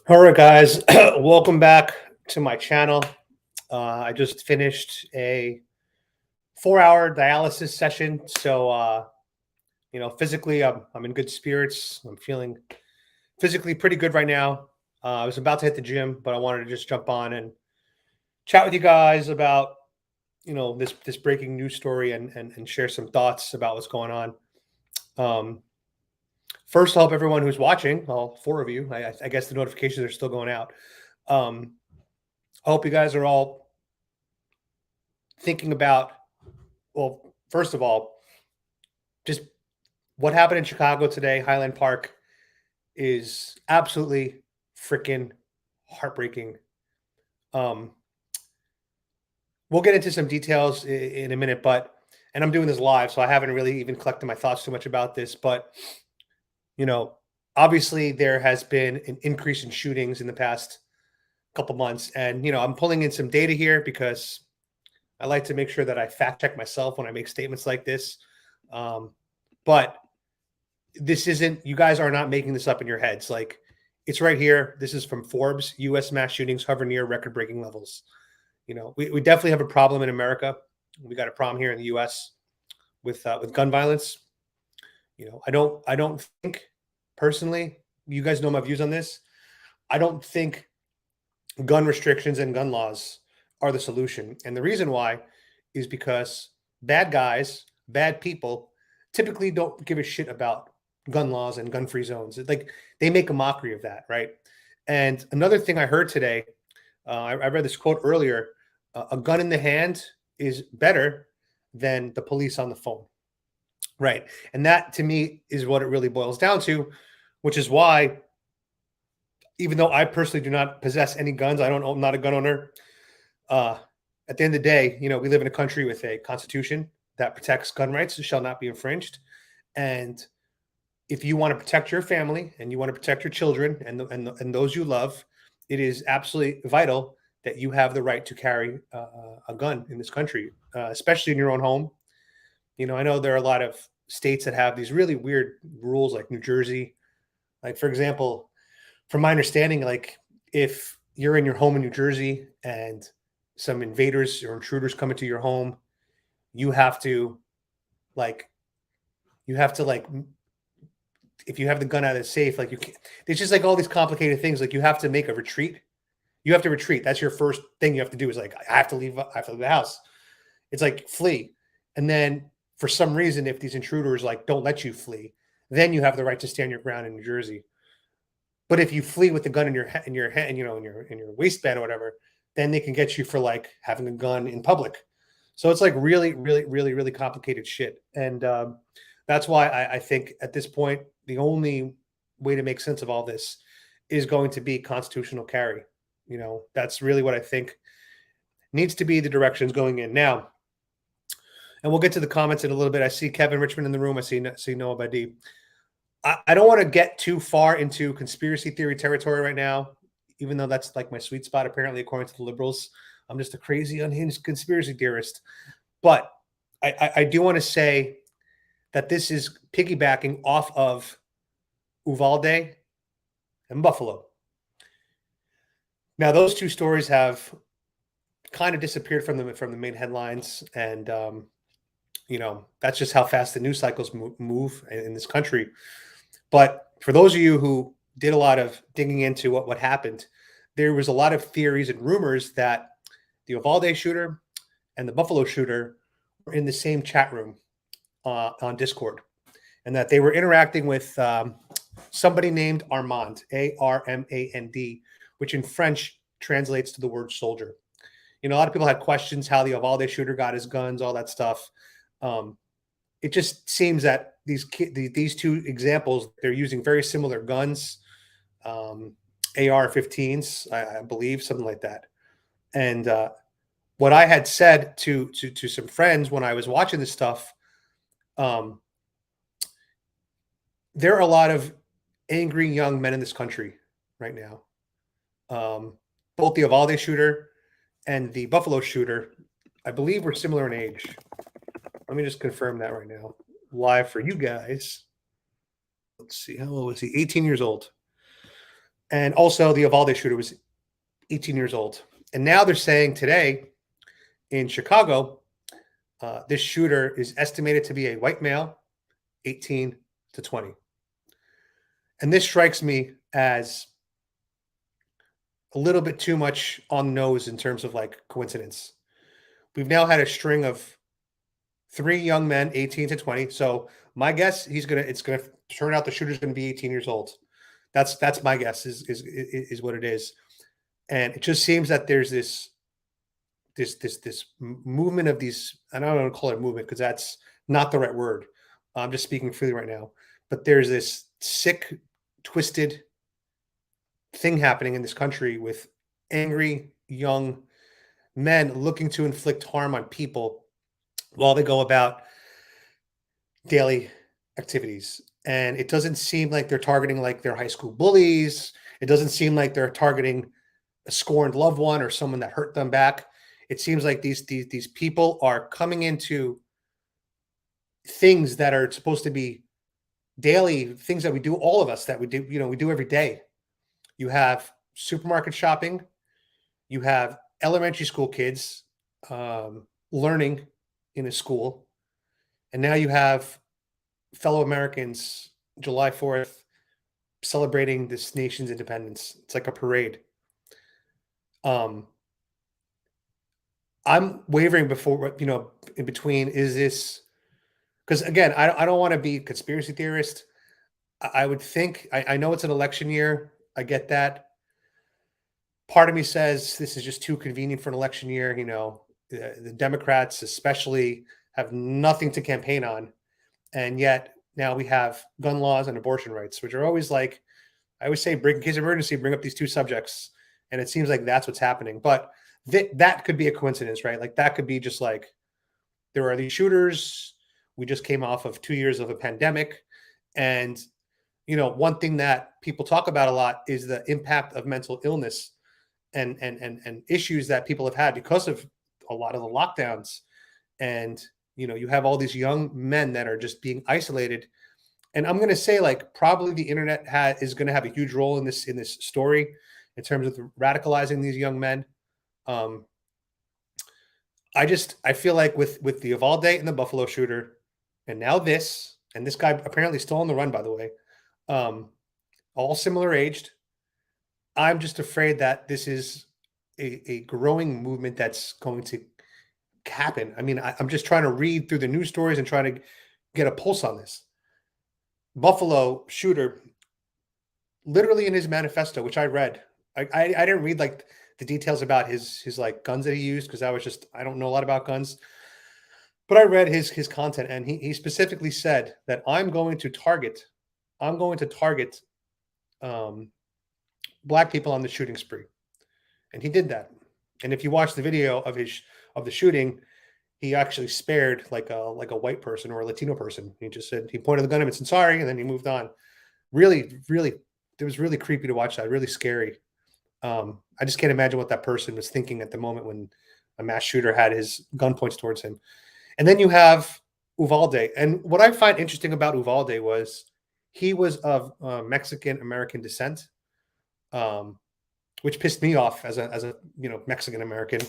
All right, guys, welcome back to my channel. I just finished a 4-hour dialysis session, so physically, I'm in good spirits. I'm feeling physically pretty good right now. I was about to hit the gym, but I wanted to just jump on and chat with you guys about this breaking news story and share some thoughts about what's going on. Um, First, I hope everyone who's watching, all four of you, I guess the notifications are still going out. Um, I hope you guys are all thinking about, well, first of all, just what happened in Chicago today, Highland Park, is absolutely freaking heartbreaking. Um, we'll get into some details in a minute, and I'm doing this live, so I haven't really even collected my thoughts too much about this, but you know, obviously there has been an increase in shootings in the past couple months, and I'm pulling in some data here because I like to make sure that I fact check myself when I make statements like this. But this isn't, you guys are not making this up in your heads. Like, it's right here. This is from Forbes. US mass shootings hover near record breaking levels. We definitely have a problem in America. We got a problem here in the US with gun violence. I don't think, personally, you guys know my views on this. I don't think gun restrictions and gun laws are the solution. And the reason why is because bad guys, bad people typically don't give a shit about gun laws and gun-free zones. Like, they make a mockery of that, right? And another thing I heard today, I read this quote earlier: "A gun in the hand is better than the police on the phone." Right. And that, to me, is what it really boils down to, which is why, even though I personally do not possess any guns, I'm not a gun owner. Uh, at the end of the day, we live in a country with a constitution that protects gun rights shall not be infringed. And if you want to protect your family and you want to protect your children and those you love, it is absolutely vital that you have the right to carry a gun in this country, especially in your own home. I know there are a lot of states that have these really weird rules, like New Jersey. Like, for example, from my understanding, like, if you're in your home in New Jersey and some invaders or intruders come into your home, you have to like if you have the gun out of the safe, like, you can't, it's just like all these complicated things. Like, you have to make a retreat. You have to retreat. That's your first thing you have to do, is like, I have to leave the house. It's like, flee. And then for some reason, if these intruders like don't let you flee, then you have the right to stand your ground in New Jersey. But if you flee with the gun in your head, in your waistband or whatever, then they can get you for like having a gun in public. So it's like really, really, really, really complicated shit. And that's why I think at this point, the only way to make sense of all this is going to be constitutional carry. That's really what I think needs to be the directions going in now. And we'll get to the comments in a little bit. I see Kevin Richmond in the room. I see Noah Badi. I don't want to get too far into conspiracy theory territory right now, even though that's like my sweet spot, apparently, according to the liberals. I'm just a crazy, unhinged conspiracy theorist. But I do want to say that this is piggybacking off of Uvalde and Buffalo. Now, those two stories have kind of disappeared from the main headlines, and that's just how fast the news cycles move in this country. But for those of you who did a lot of digging into what happened, there was a lot of theories and rumors that the Uvalde shooter and the Buffalo shooter were in the same chat room on Discord, and that they were interacting with somebody named Armand, Armand, which in French translates to the word soldier. A lot of people had questions how the Uvalde shooter got his guns, all that stuff. It just seems that these two examples, they're using very similar guns, AR-15s, I believe, something like that. And what I had said to some friends when I was watching this stuff, there are a lot of angry young men in this country right now. Both the Uvalde shooter and the Buffalo shooter, I believe, were similar in age. Let me just confirm that right now, live for you guys. Let's see, how old was he? 18 years old. And also, the Uvalde shooter was 18 years old. And now they're saying today in Chicago, this shooter is estimated to be a white male, 18 to 20. And this strikes me as a little bit too much on the nose in terms of like coincidence. We've now had a string of 3 young men, 18 to 20. So my guess, it's gonna turn out the shooter's gonna be 18 years old. That's my guess is what it is. And it just seems that there's this movement of these. I don't want to call it a movement because that's not the right word. I'm just speaking freely right now. But there's this sick, twisted thing happening in this country with angry young men looking to inflict harm on people while they go about daily activities. And it doesn't seem like they're targeting like their high school bullies. It doesn't seem like they're targeting a scorned loved one or someone that hurt them back. It seems like these people are coming into things that are supposed to be daily things that we do, all of us that we do, we do every day. You have supermarket shopping, you have elementary school kids learning in a school, and now you have fellow Americans July 4th celebrating this nation's independence. It's like a parade. I'm wavering before, in between, is this, because again, I don't want to be a conspiracy theorist. I would think, I know it's an election year. I get that. Part of me says this is just too convenient for an election year. The Democrats especially have nothing to campaign on. And yet now we have gun laws and abortion rights, which are always like, I always say, in case of emergency, bring up these two subjects. And it seems like that's what's happening. But that could be a coincidence, right? Like that could be just like, there are these shooters. We just came off of 2 years of a pandemic. And, one thing that people talk about a lot is the impact of mental illness and issues that people have had because of a lot of the lockdowns. And, you have all these young men that are just being isolated. And I'm going to say, like, probably the internet is going to have a huge role in this story in terms of radicalizing these young men. I feel like with the Uvalde and the Buffalo shooter, and now this guy apparently still on the run, by the way, all similar aged. I'm just afraid that this is a growing movement that's going to happen. I mean, I'm just trying to read through the news stories and trying to get a pulse on this. Buffalo shooter, literally in his manifesto, which I read, I didn't read like the details about his like guns that he used because I don't know a lot about guns, but I read his content, and he specifically said that I'm going to target Black people on the shooting spree, and he did that. And if you watch the video of the shooting, he actually spared like a white person or a Latino person. He just said, he pointed the gun at him and said sorry, and then he moved on. Really, really, it was really creepy to watch that. Really scary. I just can't imagine what that person was thinking at the moment when a mass shooter had his gun points towards him. And then you have Uvalde. And what I find interesting about Uvalde was he was of Mexican American descent, which pissed me off as a Mexican American.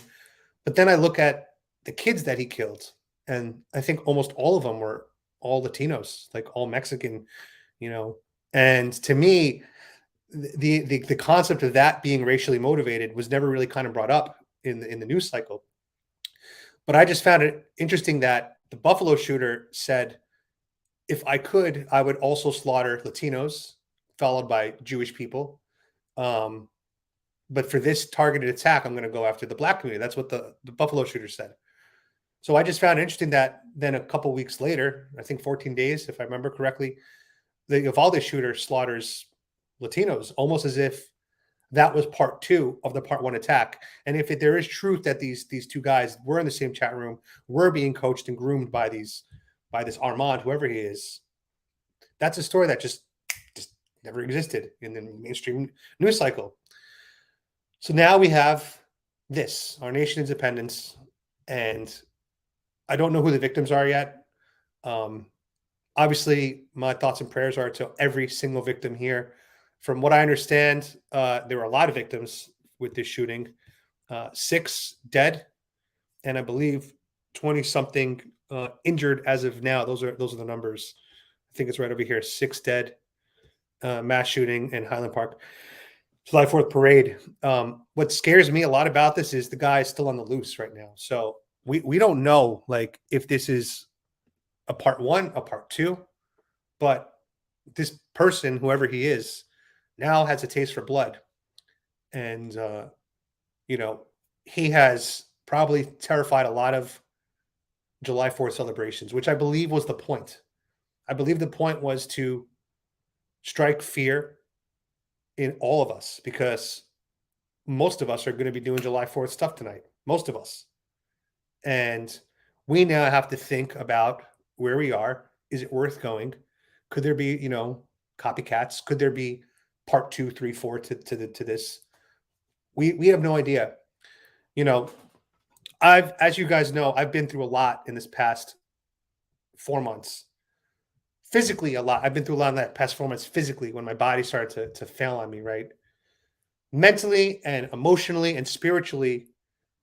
But then I look at the kids that he killed, and I think almost all of them were all Latinos, like all Mexican, And to me, the concept of that being racially motivated was never really kind of brought up in the news cycle. But I just found it interesting that the Buffalo shooter said, if I could, I would also slaughter Latinos, followed by Jewish people. But for this targeted attack, I'm going to go after the Black community. That's what the Buffalo shooter said. So I just found it interesting that then a couple weeks later, I think 14 days, if I remember correctly, the Uvalde shooter slaughters Latinos, almost as if that was part 2 of the part 1 attack. And if there is truth that these 2 guys were in the same chat room, were being coached and groomed by this Armand, whoever he is, that's a story that just never existed in the mainstream news cycle. So now we have this, our nation independence, and I don't know who the victims are yet. Obviously, my thoughts and prayers are to every single victim here. From what I understand, there were a lot of victims with this shooting. 6 dead, and I believe 20 something injured as of now. Those are the numbers. I think it's right over here. 6 dead. Mass shooting in Highland Park, July 4th parade. What scares me a lot about this is the guy is still on the loose right now. So we don't know like if this is a part 1, a part 2, but this person, whoever he is, now has a taste for blood, and he has probably terrified a lot of July 4th celebrations, which I believe was the point. I believe the point was to strike fear in all of us, because most of us are going to be doing July 4th stuff tonight. Most of us. And we now have to think about where we are. Is it worth going? Could there be, copycats? Could there be part 2, 3, 4 to this? We have no idea. As you guys know, I've been through a lot in this past 4 months. Physically, a lot. I've been through a lot in that past 4 months physically, when my body started to fail on me, right? Mentally and emotionally and spiritually,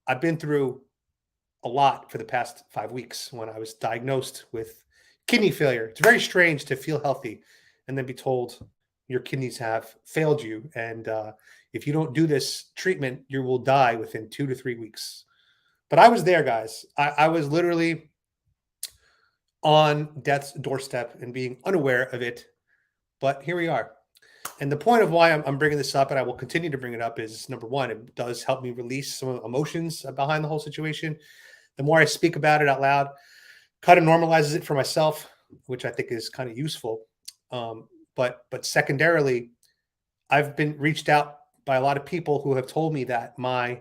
I've been through a lot for the past 5 weeks when I was diagnosed with kidney failure. It's very strange to feel healthy and then be told your kidneys have failed you. And if you don't do this treatment, you will die within 2 to 3 weeks. But I was there, guys. I was literally on death's doorstep and being unaware of it. But here we are. And the point of why I'm bringing this up, and I will continue to bring it up, is number one, it does help me release some emotions behind the whole situation. The more I speak about it out loud, kind of normalizes it for myself, which I think is kind of useful. But secondarily, I've been reached out by a lot of people who have told me that my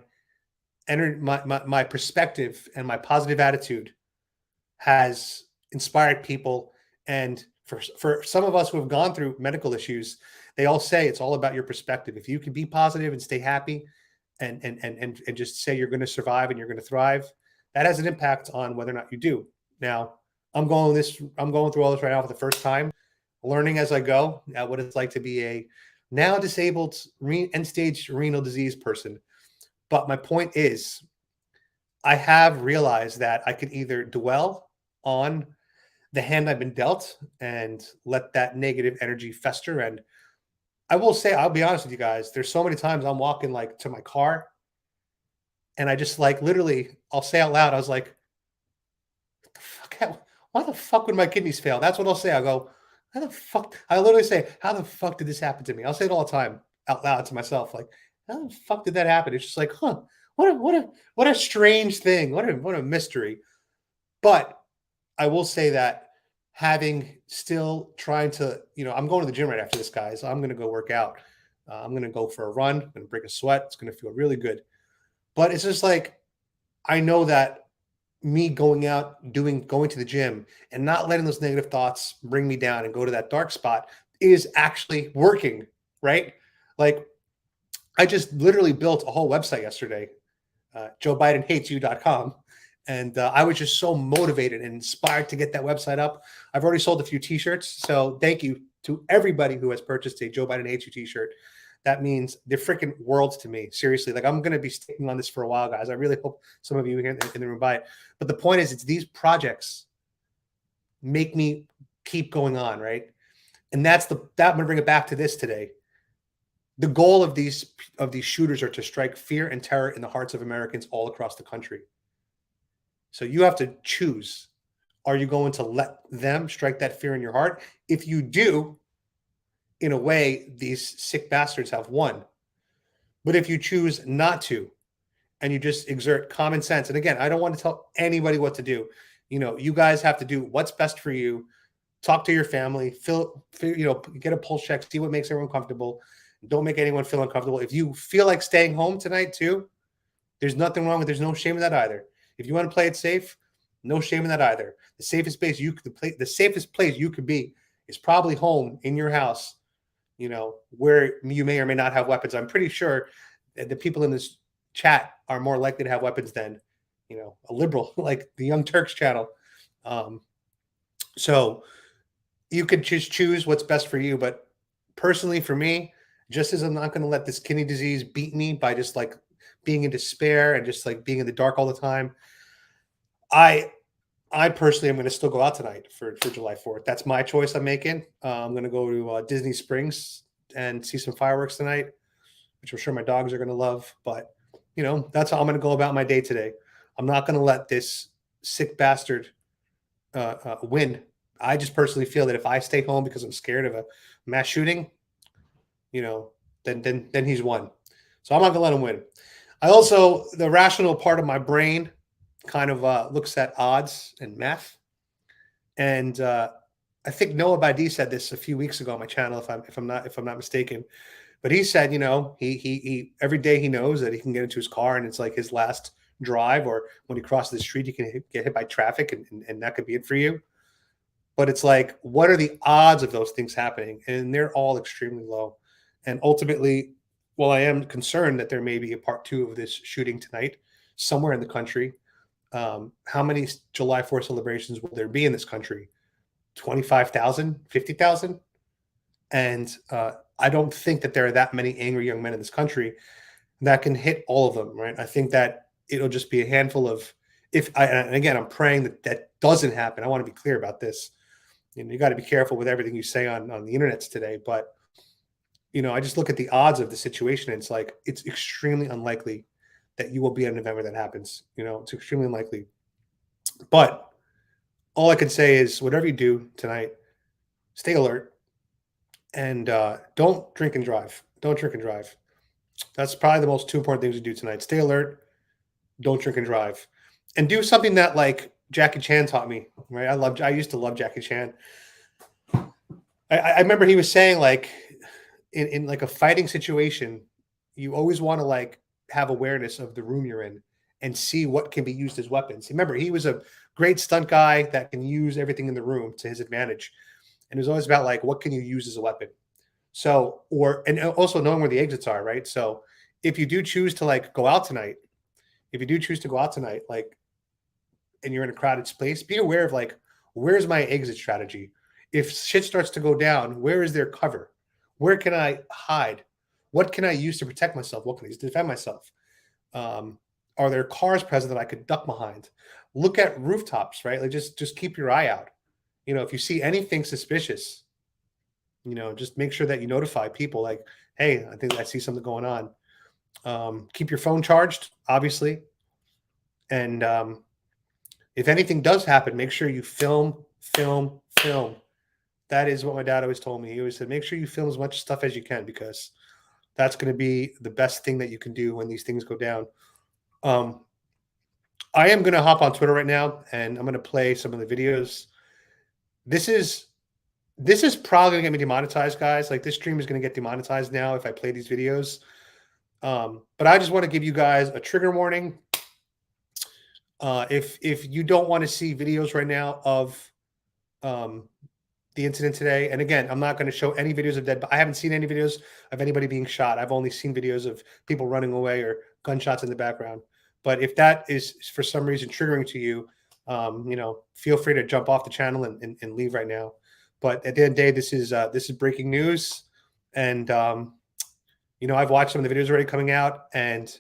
perspective and my positive attitude has inspired people. And for some of us who have gone through medical issues, they all say it's all about your perspective. If you can be positive and stay happy and just say you're going to survive and you're going to thrive, that has an impact on whether or not you do. Now, I'm going through all this right now for the first time, learning as I go what it's like to be a now disabled end-stage renal disease person. But my point is, I have realized that I could either dwell on the hand I've been dealt and let that negative energy fester. And I will say, I'll be honest with you guys, there's so many times I'm walking like to my car and I just like literally, I'll say out loud, I was like, what the fuck? Why the fuck would my kidneys fail? That's what I'll say. I'll go, how the fuck? I literally say, how the fuck did this happen to me? I'll say it all the time out loud to myself. Like, how the fuck did that happen? It's just like, what a strange thing. What a mystery. But I will say that having still trying to, I'm going to the gym right after this, guys. So I'm going to go work out. I'm going to go for a run. I'm going to break a sweat. It's going to feel really good. But it's just like, I know that me going to the gym and not letting those negative thoughts bring me down and go to that dark spot is actually working, right? Like, I just literally built a whole website yesterday, JoeBidenHatesYou.com. And I was just so motivated and inspired to get that website up. I've already sold a few t-shirts. So thank you to everybody who has purchased a Joe Biden Hates You t-shirt. That means they're freaking worlds to me. Seriously. Like, I'm going to be sticking on this for a while, guys. I really hope some of you here in the room buy it. But the point is, it's these projects make me keep going on, right? And I'm going to bring it back to this today. The goal of these shooters are to strike fear and terror in the hearts of Americans all across the country. So you have to choose. Are you going to let them strike that fear in your heart? If you do, in a way, these sick bastards have won. But if you choose not to, and you just exert common sense, and again, I don't want to tell anybody what to do. You guys have to do what's best for you. Talk to your family, get a pulse check, see what makes everyone comfortable. Don't make anyone feel uncomfortable. If you feel like staying home tonight too, there's nothing wrong with. There's no shame in that either. If you want to play it safe, no shame in that either. The safest place you could be is probably home in your house, where you may or may not have weapons. I'm pretty sure that the people in this chat are more likely to have weapons than, a liberal like the Young Turks channel. So you could just choose what's best for you. But personally, for me, just as I'm not going to let this kidney disease beat me by just like being in despair and just like being in the dark all the time, I personally am going to still go out tonight for July 4th. That's my choice I'm making. I'm going to go to Disney Springs and see some fireworks tonight, which I'm sure my dogs are going to love. But, you know, that's how I'm going to go about my day today. I'm not going to let this sick bastard win. I just personally feel that if I stay home because I'm scared of a mass shooting, you know, then he's won. So I'm not going to let him win. I also, the rational part of my brain kind of looks at odds and math. And I think Noah Badi said this a few weeks ago on my channel, if I'm not mistaken. But he said, you know, he every day he knows that he can get into his car and it's like his last drive, or when he crosses the street, he can get hit by traffic and that could be it for you. But it's like, what are the odds of those things happening? And they're all extremely low. And ultimately, while I am concerned that there may be a part 2 of this shooting tonight somewhere in the country, how many July 4th celebrations will there be in this country? 25,000, 50,000? And I don't think that there are that many angry young men in this country that can hit all of them, right? I think that it'll just be a handful of, and again, I'm praying that that doesn't happen. I want to be clear about this. You know, you got to be careful with everything you say on the internet today. But, you know, I just look at the odds of the situation and it's like, it's extremely unlikely that you will be at an event where that happens. You know, it's extremely unlikely. But all I can say is whatever you do tonight, stay alert and don't drink and drive. Don't drink and drive. That's probably the most 2 important things to do tonight. Stay alert, don't drink and drive. And do something that like Jackie Chan taught me, right? I used to love Jackie Chan. I remember he was saying like in like a fighting situation, you always want to like have awareness of the room you're in and see what can be used as weapons. Remember, he was a great stunt guy that can use everything in the room to his advantage. And it was always about like, what can you use as a weapon? So, and also knowing where the exits are, right? So if you do choose to like go out tonight, like, and you're in a crowded space, be aware of like, where's my exit strategy? If shit starts to go down, where is there cover? Where can I hide? What can I use to protect myself? What can I use to defend myself? Are there cars present that I could duck behind? Look at rooftops, right? Like just keep your eye out. You know, if you see anything suspicious, you know, just make sure that you notify people like, hey, I think I see something going on. Keep your phone charged, obviously. And if anything does happen, make sure you film. That is what my dad always told me. He always said, make sure you film as much stuff as you can, because that's going to be the best thing that you can do when these things go down. I am going to hop on Twitter right now, and I'm going to play some of the videos. This is probably going to get me demonetized, guys. Like, this stream is going to get demonetized now if I play these videos. But I just want to give you guys a trigger warning. If you don't want to see videos right now of the incident today, and again, I'm not going to show any videos of dead. I haven't seen any videos of anybody being shot. I've only seen videos of people running away or gunshots in the background. But if that is for some reason triggering to you, you know, feel free to jump off the channel and leave right now. But at the end of the day, this is breaking news, and you know, I've watched some of the videos already coming out, and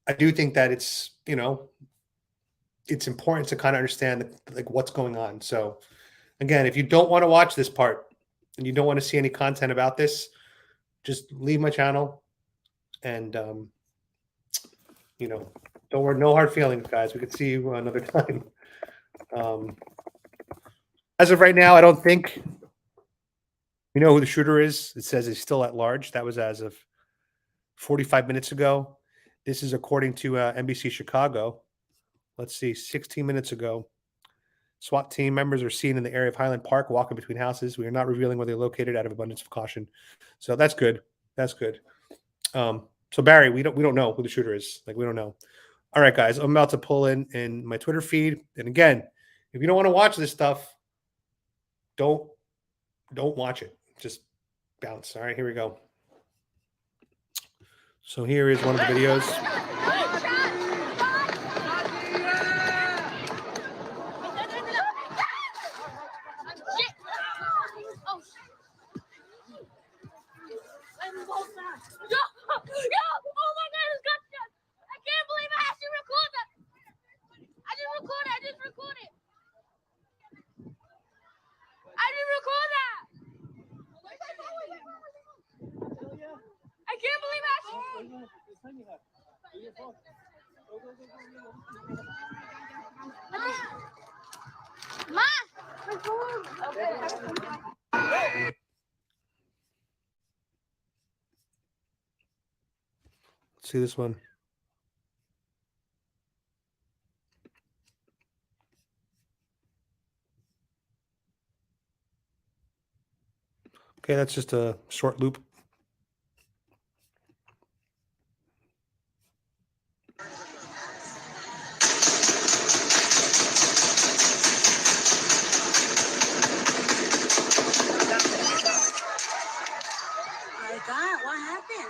I do think that it's, you know, it's important to kind of understand like what's going on. So again, if you don't want to watch this part and you don't want to see any content about this, just leave my channel, and you know, don't worry, no hard feelings, guys. We could see you another time. As of right now, I don't think we know who the shooter is. It says he's still at large. That was as of 45 minutes ago. This is according to NBC Chicago. Let's see, 16 minutes ago. SWAT team members are seen in the area of Highland Park walking between houses. We are not revealing where they're located out of abundance of caution. So that's good. That's good. So Barry, we don't know who the shooter is. Like, we don't know. All right, guys, I'm about to pull in my Twitter feed. And again, if you don't want to watch this stuff, don't watch it. Just bounce. All right, here we go. So here is one of the videos. Let's see this one. Okay, that's just a short loop. My God, what happened?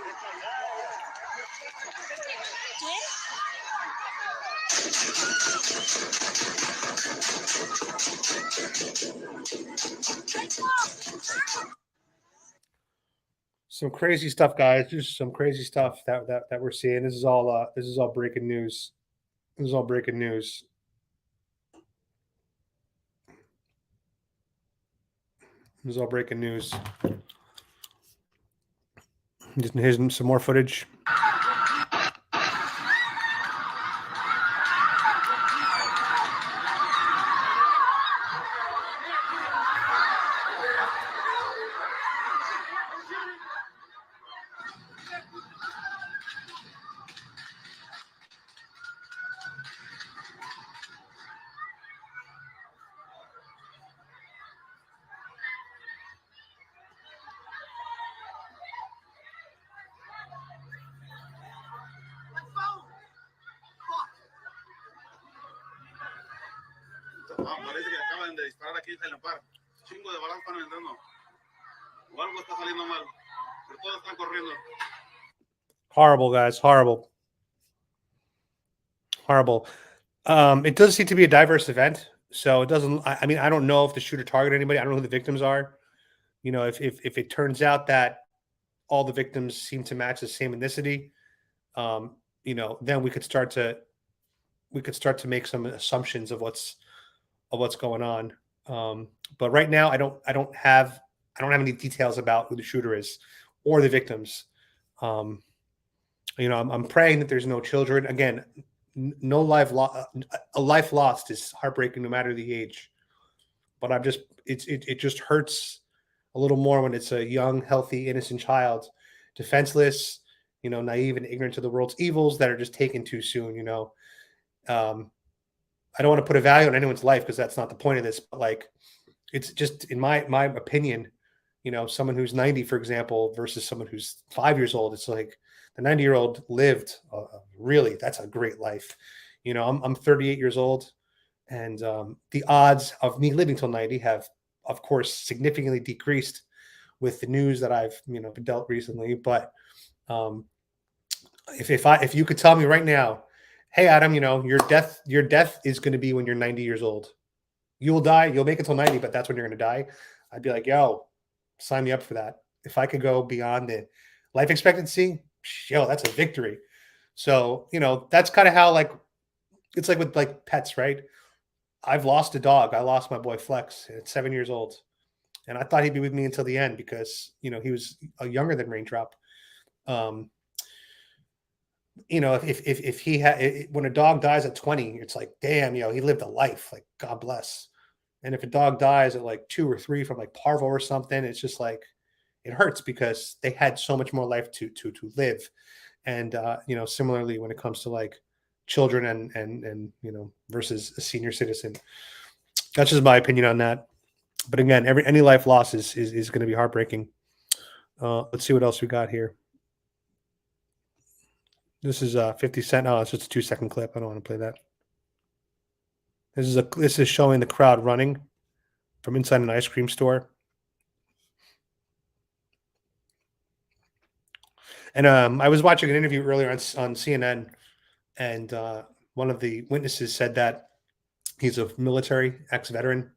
Some crazy stuff, guys. Just some crazy stuff that we're seeing. This is all breaking news. This is all breaking news. This is all breaking news. Here's some more footage. Parece que acaban de disparar aquí en Highland Park. Chingo de balas están entrando. O algo está saliendo mal. Pero todos están corriendo. Horrible, guys. Horrible. Horrible. It does seem to be a diverse event. So it doesn't, I mean, I don't know if the shooter targeted anybody. I don't know who the victims are. You know, if it turns out that all the victims seem to match the same ethnicity, you know, then we could start to make some assumptions of what's going on. But right now, I don't have any details about who the shooter is or the victims. You know, I'm praying that there's no children. Again, no life a life lost is heartbreaking no matter the age. But it just hurts a little more when it's a young, healthy, innocent child, defenseless, you know, naive and ignorant to the world's evils that are just taken too soon. You know, I don't want to put a value on anyone's life because that's not the point of this. But like, it's just in my opinion, you know, someone who's 90, for example, versus someone who's 5 years old. It's like the 90-year-old lived really. That's a great life. You know, I'm 38 years old, and the odds of me living till 90 have, of course, significantly decreased with the news that I've, you know, been dealt recently. But if you could tell me right now, hey Adam, you know, your death is going to be when you're 90 years old. You will die. You'll make it till 90, but that's when you're going to die. I'd be like, yo, sign me up for that. If I could go beyond the life expectancy, yo, that's a victory. So, you know, that's kind of how, like, it's like with like pets, right? I've lost a dog. I lost my boy Flex at 7 years old. And I thought he'd be with me until the end because, you know, he was younger than Raindrop. You know, if he had, when a dog dies at 20, it's like, damn, you know, he lived a life. Like, God bless. And if a dog dies at like 2 or 3 from like parvo or something, it's just like, it hurts because they had so much more life to live. And you know, similarly when it comes to like children and you know, versus a senior citizen. That's just my opinion on that. But again, any life loss is going to be heartbreaking. Let's see what else we got here. This is 50 Cent. Oh, it's just a 2-second clip. I don't want to play that. This is showing the crowd running from inside an ice cream store. And I was watching an interview earlier on CNN, and one of the witnesses said that he's a military ex-veteran,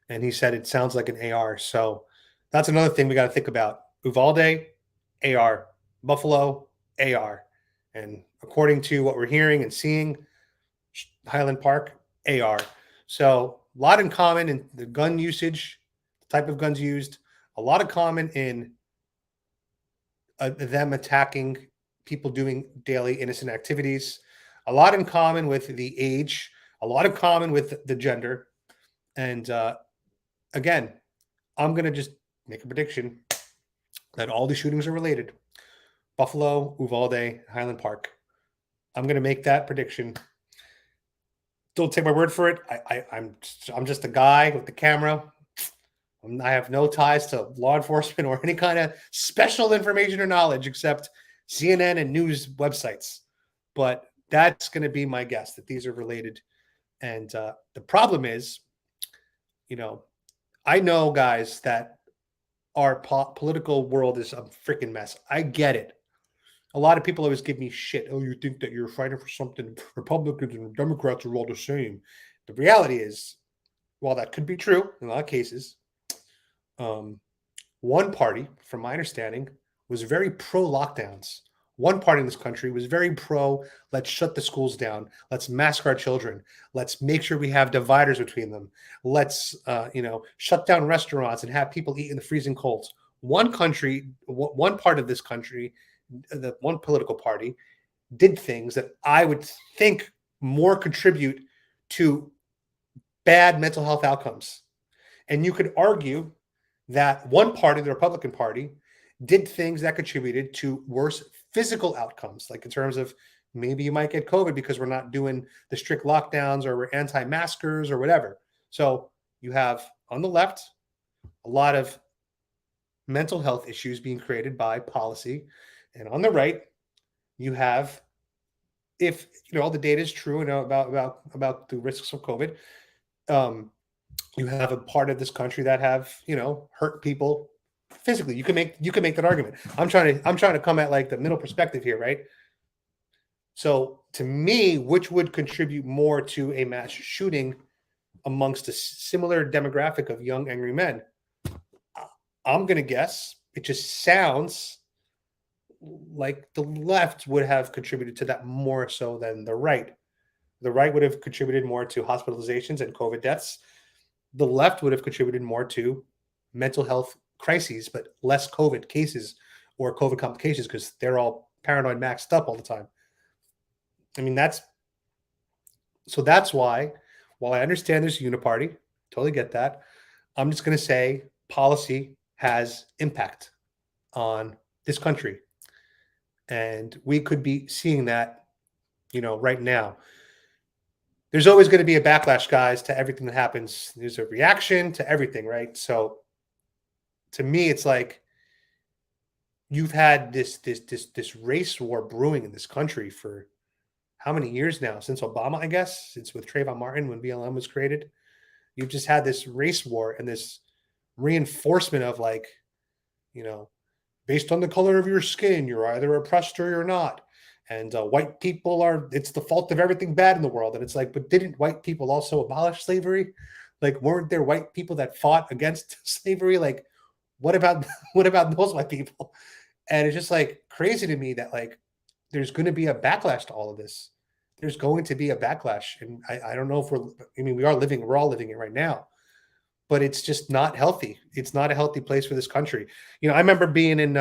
and he said it sounds like an AR. So that's another thing we got to think about. Uvalde, AR. Buffalo, AR. And according to what we're hearing and seeing, Highland Park, AR. So a lot in common in the gun usage, the type of guns used, a lot of common in them attacking people doing daily innocent activities, a lot in common with the age, a lot in common with the gender. And again, I'm going to just make a prediction that all the shootings are related. Buffalo, Uvalde, Highland Park. I'm going to make that prediction. Don't take my word for it. I'm just a guy with the camera. I have no ties to law enforcement or any kind of special information or knowledge except CNN and news websites. But that's going to be my guess, that these are related. And the problem is, I know, guys, that our political world is a freaking mess. I get it. A lot of people always give me shit. Oh, you think that you're fighting for something? Republicans and Democrats are all the same. The reality is, while that could be true in a lot of cases, one party, from my understanding, was very pro lockdowns. One party in this country was very pro, let's shut the schools down. Let's mask our children. Let's make sure we have dividers between them. Let's, shut down restaurants and have people eat in the freezing cold. One part of this country, the one political party, did things that I would think more contribute to bad mental health outcomes. And you could argue that one party, the Republican Party, did things that contributed to worse physical outcomes, like in terms of maybe you might get COVID because we're not doing the strict lockdowns or we're anti-maskers or whatever. So you have on the left a lot of mental health issues being created by policy. And on the right, you have, if all the data is true and about the risks of COVID, you have a part of this country that have hurt people physically. You can make that argument. I'm trying to come at like the middle perspective here, right? So to me, which would contribute more to a mass shooting amongst a similar demographic of young angry men? I'm gonna guess it just sounds like the left would have contributed to that more so than the right. The right would have contributed more to hospitalizations and COVID deaths. The left would have contributed more to mental health crises, but less COVID cases or COVID complications because they're all paranoid, maxed up all the time. I mean, that's why, while I understand there's a uniparty, totally get that, I'm just going to say policy has impact on this country. And we could be seeing that, right now. There's always going to be a backlash, guys, to everything that happens. There's a reaction to everything, right? So to me, it's like you've had this race war brewing in this country for how many years now? Since Obama, I guess. Since with Trayvon Martin when BLM was created. You've just had this race war and this reinforcement of like, based on the color of your skin, you're either oppressed or you're not. And white people it's the fault of everything bad in the world. And it's like, but didn't white people also abolish slavery? Like, weren't there white people that fought against slavery? Like, what about those white people? And it's just like crazy to me that like there's going to be a backlash to all of this. There's going to be a backlash. And I don't know if we're all living it right now, but it's just not healthy. It's not a healthy place for this country. I remember being in,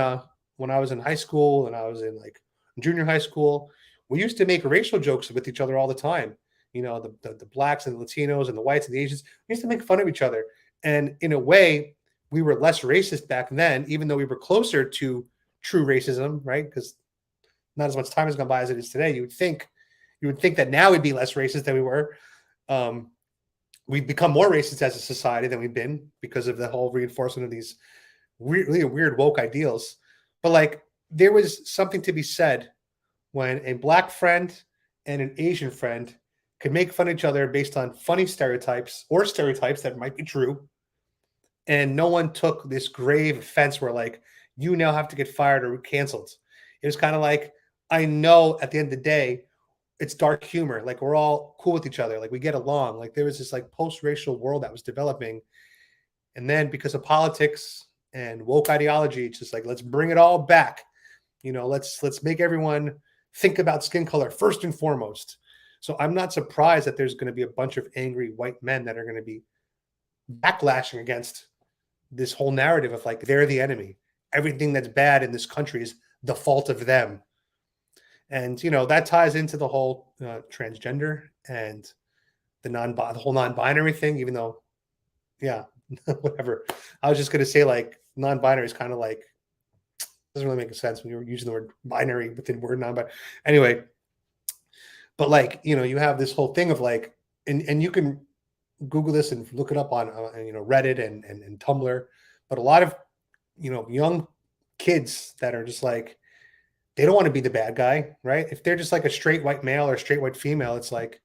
when I was in high school and I was in like junior high school, we used to make racial jokes with each other all the time. The blacks and the Latinos and the whites and the Asians, we used to make fun of each other. And in a way, we were less racist back then, even though we were closer to true racism, right? Because not as much time has gone by as it is today. You would think that now we'd be less racist than we were. We've become more racist as a society than we've been because of the whole reinforcement of these really weird woke ideals. But like, there was something to be said when a black friend and an Asian friend could make fun of each other based on funny stereotypes or stereotypes that might be true. And no one took this grave offense where like, you now have to get fired or canceled. It was kind of like, I know at the end of the day, it's dark humor. Like, we're all cool with each other. Like, we get along. Like, there was this like post-racial world that was developing. And then because of politics and woke ideology, it's just like, let's bring it all back. Let's make everyone think about skin color first and foremost. So I'm not surprised that there's going to be a bunch of angry white men that are going to be backlashing against this whole narrative of like, they're the enemy. Everything that's bad in this country is the fault of them. And, you know, that ties into the whole transgender and the whole non-binary thing, even though, yeah, whatever. I was just going to say, like, non-binary is kind of like, doesn't really make sense when you're using the word binary within word non-binary. Anyway, but like, you know, you have this whole thing of like, and you can Google this and look it up on, you know, Reddit and Tumblr, but a lot of, you know, young kids that are just like, they don't want to be the bad guy, right? If they're just like a straight white male or a straight white female, it's like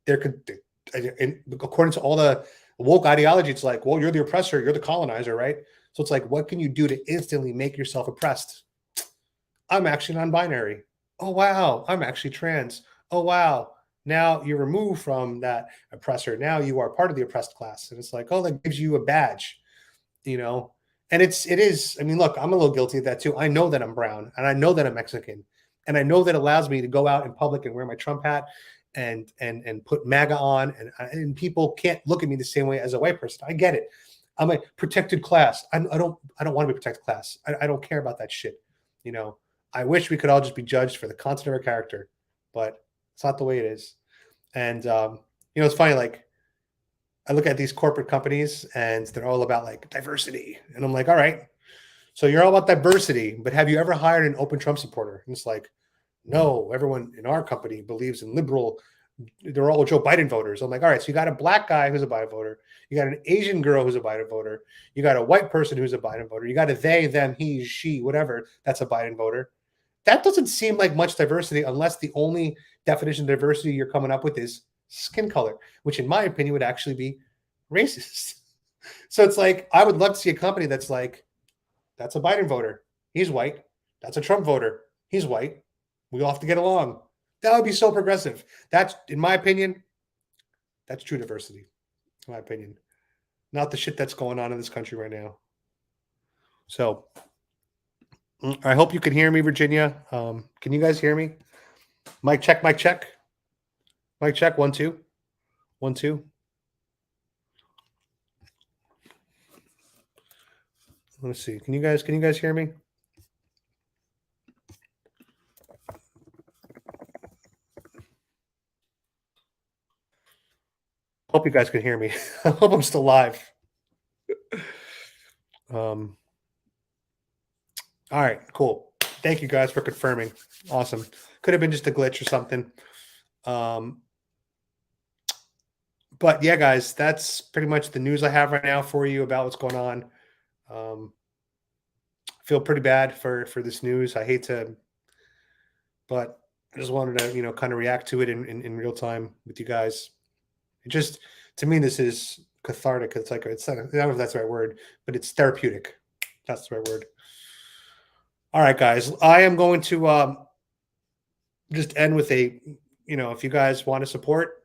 and according to all the woke ideology, it's like, well, you're the oppressor, you're the colonizer, right? So it's like, what can you do to instantly make yourself oppressed? I'm actually non-binary. Oh wow, I'm actually trans. Oh wow, now you're removed from that oppressor. Now you are part of the oppressed class, and it's like, oh, that gives you a badge, you know. And it is. I mean, look, I'm a little guilty of that too. I know that I'm brown, and I know that I'm Mexican, and I know that allows me to go out in public and wear my Trump hat and put MAGA on, and people can't look at me the same way as a white person. I get it. I'm a protected class. I don't want to be protected class. I don't care about that shit. You know, I wish we could all just be judged for the content of our character, but it's not the way it is. And you know, it's funny. Like, I look at these corporate companies, and they're all about like diversity, and I'm like, all right, so you're all about diversity, but have you ever hired an open Trump supporter? And it's like, no, everyone in our company believes in liberal. They're all Joe Biden voters. I'm like, all right, so you got a black guy who's a Biden voter. You got an Asian girl who's a Biden voter. You got a white person who's a Biden voter. You got a they, them, he, she, whatever. That's a Biden voter. That doesn't seem like much diversity unless the only definition of diversity you're coming up with is skin color, which in my opinion would actually be racist. So it's like, I would love to see a company that's like, that's a Biden voter. He's white. That's a Trump voter. He's white. We all have to get along. That would be so progressive. That's, in my opinion, that's true diversity, in my opinion. Not the shit that's going on in this country right now. So I hope you can hear me, Virginia. Can you guys hear me? Mic check, mic check. Mic check, 1, 2. 1, 2. Let's see. Can you guys hear me? Hope you guys can hear me. I hope I'm still live. All right, cool. Thank you guys for confirming. Awesome. Could have been just a glitch or something. But yeah, guys, that's pretty much the news I have right now for you about what's going on. Feel pretty bad for this news. I hate to, but I just wanted to, you know, kind of react to it in real time with you guys. It just, to me, this is cathartic. It's like, it's not, I don't know if that's the right word, but it's therapeutic. That's the right word. All right, guys, I am going to just end with a, you know, if you guys want to support,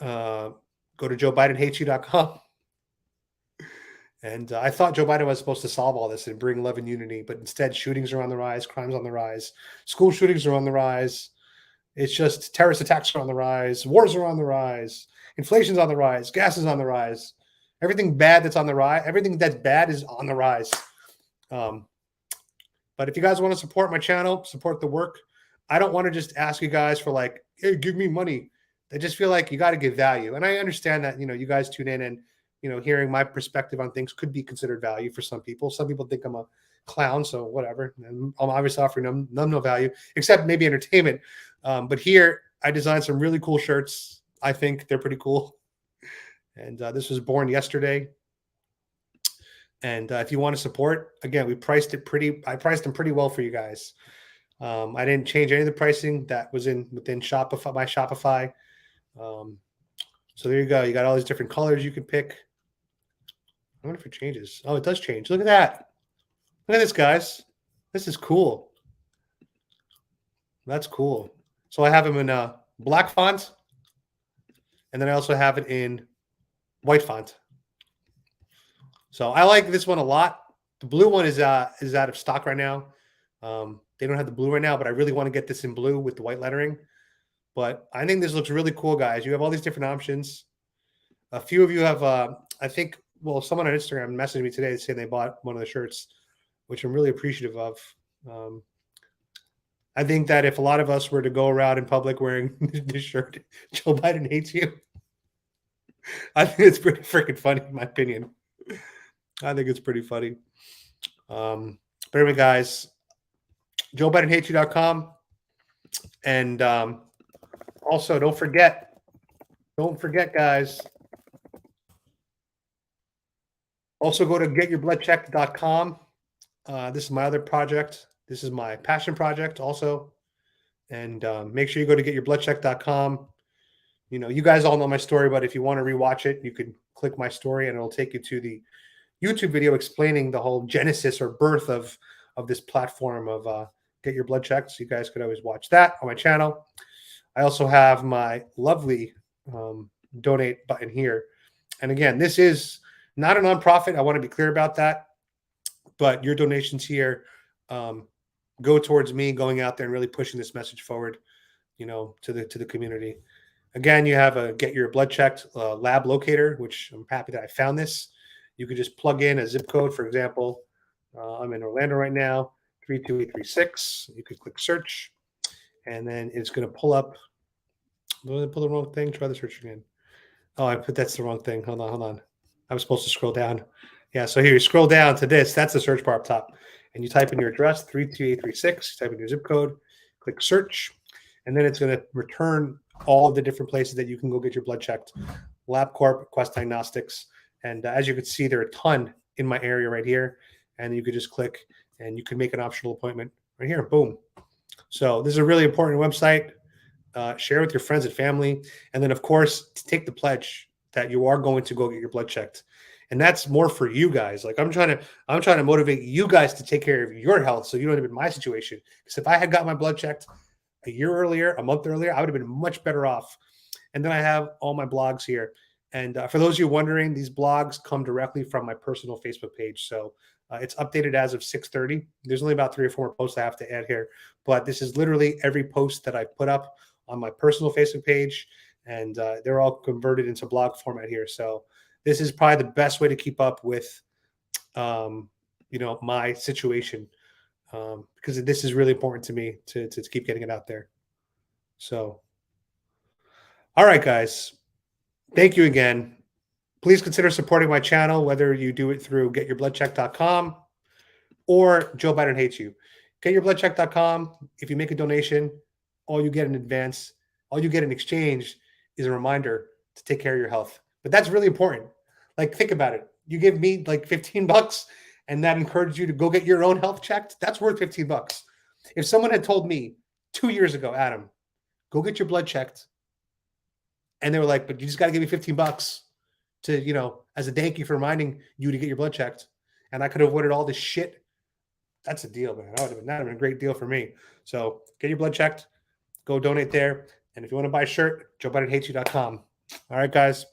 go to joebidenhatesyou.com. And I thought Joe Biden was supposed to solve all this and bring love and unity, but instead shootings are on the rise, crimes on the rise, school shootings are on the rise. It's just terrorist attacks are on the rise, wars are on the rise, inflation's on the rise, gas is on the rise. Everything bad that's on the rise, everything that's bad is on the rise. But if you guys want to support my channel, support the work, I don't want to just ask you guys for like, hey, give me money. I just feel like you got to give value. And I understand that, you know, you guys tune in and, you know, hearing my perspective on things could be considered value for some people. Some people think I'm a clown, so whatever. And I'm obviously offering them no value, except maybe entertainment. But here, I designed some really cool shirts. I think they're pretty cool. And this was born yesterday. And if you want to support, again, I priced them pretty well for you guys. I didn't change any of the pricing that was within Shopify, my Shopify. So there you go. You got all these different colors you can pick. I wonder if it changes. Oh, it does change. Look at that. Look at this, guys. This is cool. That's cool. So I have them in black font, and then I also have it in white font. So I like this one a lot. The blue one is out of stock right now. They don't have the blue right now, but I really want to get this in blue with the white lettering. But I think this looks really cool, guys. You have all these different options. A few of you have, I think, well, someone on Instagram messaged me today saying they bought one of the shirts, which I'm really appreciative of. I think that if a lot of us were to go around in public wearing this shirt, Joe Biden hates you, I think it's pretty freaking funny, in my opinion. I think it's pretty funny. But anyway, guys, JoeBidenHateYou.com. And also, don't forget, guys, also go to getyourbloodchecked.com. This is my other project. This is my passion project also. And make sure you go to getyourbloodchecked.com. You know, you guys all know my story, but if you want to rewatch it, you can click my story and it'll take you to the YouTube video explaining the whole genesis or birth of this platform of Get Your Blood Checked. So you guys could always watch that on my channel. I also have my lovely donate button here. And again, this is not a nonprofit. I want to be clear about that. But your donations here go towards me going out there and really pushing this message forward, you know, to the community. Again, you have a Get Your Blood Checked lab locator, which I'm happy that I found this. You could just plug in a zip code. For example, I'm in Orlando right now, 32836. You could click search, and then it's going to pull up. Did I pull the wrong thing? Try the search again. Oh, that's the wrong thing. Hold on. I was supposed to scroll down. Yeah, so here you scroll down to this. That's the search bar up top. And you type in your address, 32836, type in your zip code, click search, and then it's going to return all of the different places that you can go get your blood checked. LabCorp, Quest Diagnostics. And as you can see, there are a ton in my area right here. And you could just click and you can make an optional appointment right here. Boom. So this is a really important website. Share with your friends and family. And then, of course, take the pledge that you are going to go get your blood checked. And that's more for you guys. Like I'm trying to motivate you guys to take care of your health so you don't end up in my situation. Because if I had got my blood checked a year earlier, a month earlier, I would have been much better off. And then I have all my blogs here. And for those of you wondering, these blogs come directly from my personal Facebook page. So it's updated as of 6:30. There's only about 3 or 4 posts I have to add here. But this is literally every post that I put up on my personal Facebook page. And they're all converted into blog format here. So this is probably the best way to keep up with, you know, my situation. Because this is really important to me to keep getting it out there. So, all right, guys. Thank you again. Please consider supporting my channel, whether you do it through getyourbloodchecked.com or Joe Biden Hates You. Getyourbloodchecked.com, if you make a donation, all you get in advance, all you get in exchange is a reminder to take care of your health. But that's really important. Like, think about it. You give me like $15 and that encourages you to go get your own health checked. That's worth $15. If someone had told me 2 years ago, Adam, go get your blood checked, and they were like, but you just got to give me $15 to, you know, as a thank you for reminding you to get your blood checked, and I could have avoided all this shit. That's a deal, man. That would have been a great deal for me. So get your blood checked, go donate there. And if you want to buy a shirt, JoeBidenHatesYou.com. All right, guys.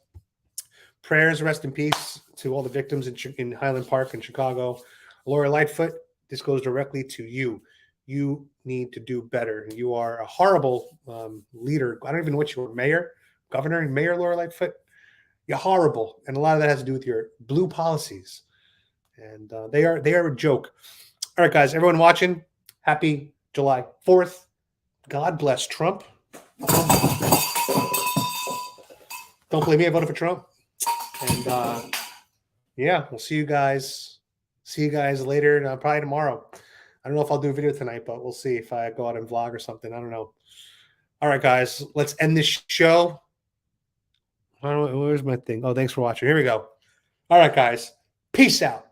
Prayers, rest in peace to all the victims in Highland Park in Chicago. Laura Lightfoot, this goes directly to you. You need to do better. You are a horrible leader. I don't even know what you were, mayor, governor, Mayor Laura Lightfoot. You're horrible, and a lot of that has to do with your blue policies, and they are a joke. All right, guys, everyone watching, happy July 4th. God bless Trump. Don't blame me. I voted for Trump. And yeah, we'll see you guys. See you guys later. Probably tomorrow. I don't know if I'll do a video tonight, but we'll see if I go out and vlog or something. I don't know. All right, guys, let's end this show. I don't know, where's my thing? Oh, thanks for watching. Here we go. All right, guys. Peace out.